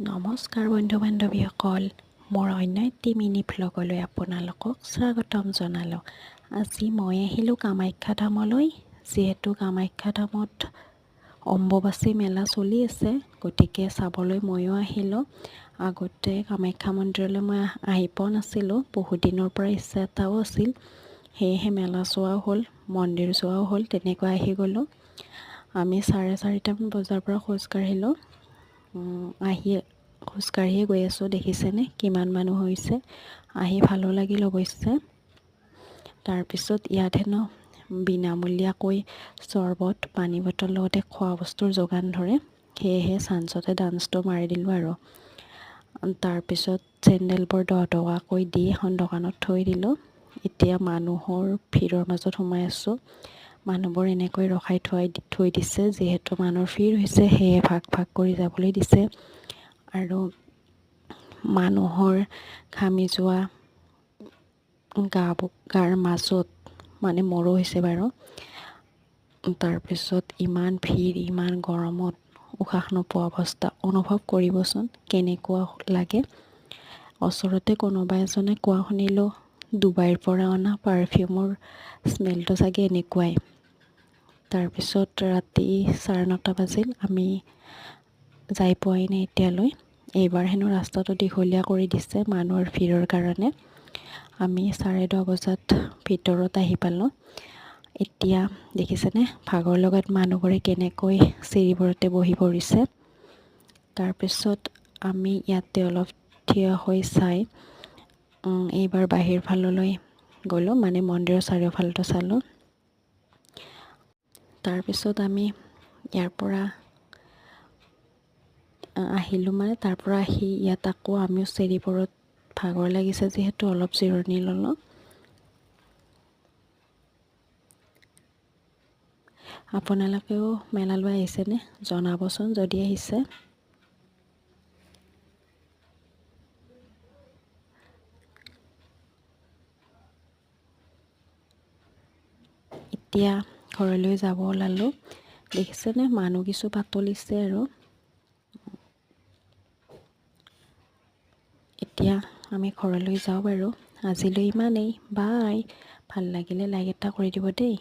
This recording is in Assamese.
নমস্কাৰ বন্ধু বান্ধৱীসকল, মোৰ অন্য এটি মিনি ভ্লগলৈ আপোনালোকক স্বাগতম জনালোঁ। আজি মই আহিলোঁ কামাখ্যা ধামলৈ। যিহেতু কামাখ্যা ধামত অম্বুবাচী মেলা চলি আছে, গতিকে চাবলৈ ময়ো আহিলোঁ। আগতে কামাখ্যা মন্দিৰলৈ মই আহি পোৱা নাছিলোঁ, বহুত দিনৰ পৰা ইচ্ছা এটাও আছিল। সেয়েহে মেলা চোৱাও হ'ল, মন্দিৰ চোৱাও হ'ল, তেনেকৈ আহি গ'লোঁ। আমি 4:30মান বজাৰ পৰা খোজকাঢ়িলোঁ। খোজকাঢ়িয়ে গৈ আছোঁ। দেখিছেনে কিমান মানুহ হৈছে। আহি ভালো লাগিল অৱশ্যে। তাৰপিছত ইয়াত হেনো বিনামূলীয়াকৈ চৰ্বত, পানী বটল লগতে খোৱা বস্তুৰ যোগান ধৰে। সেয়েহে চাঞ্চতে ডান্সটো মাৰি দিলোঁ আৰু। তাৰপিছত চেণ্ডেলবোৰ 10 টকাকৈ দি এখন দোকানত থৈ দিলোঁ। এতিয়া মানুহৰ ভিৰৰ মাজত সোমাই আছোঁ। মানুহবোৰ এনেকৈ ৰখাই থৈ দিছে, যিহেতু মানুহৰ ভিৰ হৈছে, সেয়ে ভাগ ভাগ কৰি যাবলৈ দিছে। আৰু মানুহৰ ঘামি যোৱা গাৰ মাজত মোৰো হৈছে বাৰু। তাৰপিছত ইমান ভিৰ, ইমান গৰমত উশাহ নোপোৱা অৱস্থা। অনুভৱ কৰিবচোন কেনেকুৱা লাগে। ওচৰতে কোনোবা এজনে কোৱা শুনিলোঁ, ডুবাইৰ পৰা অনা পাৰফিউমৰ স্মেলটো চাগে এনেকুৱাই। তাৰপিছত ৰাতি 9:30 বাজিল, আমি যাই পোৱাই নাই এতিয়ালৈ। এইবাৰ হেনো ৰাস্তাটো দীঘলীয়া কৰি দিছে মানুহৰ ভিৰৰ কাৰণে। আমি 10:30 বজাত ভিতৰত আহি পালোঁ। এতিয়া দেখিছেনে ভাগৰ লগত মানুহবোৰে কেনেকৈ চিৰিবোৰতে বহি পৰিছে। তাৰপিছত আমি ইয়াতে অলপ থিয় হৈ চাই এইবাৰ বাহিৰ ফাললৈ গ'লোঁ, মন্দিৰৰ চাৰিওফালটো চালোঁ। তাৰপিছত আমি ইয়াৰ পৰা আহিলোঁ, তাৰ পৰা আহি ইয়াত আকৌ আমিও চিৰিবোৰত ভাগৰ লাগিছে যিহেতু অলপ জিৰণি ল'লোঁ। আপোনালোকেও মেলালৈ আহিছেনে? জনাবচোন যদি আহিছে। এতিয়া ঘৰলৈ যাব ওলালোঁ। দেখিছেনে মানুহ কিছু পাতলিছে আৰু। এতিয়া আমি ঘৰলৈ যাওঁ বাৰু। আজিলৈ ইমানেই। বাই। ভাল লাগিলে লাইক এটা কৰি দিব দেই।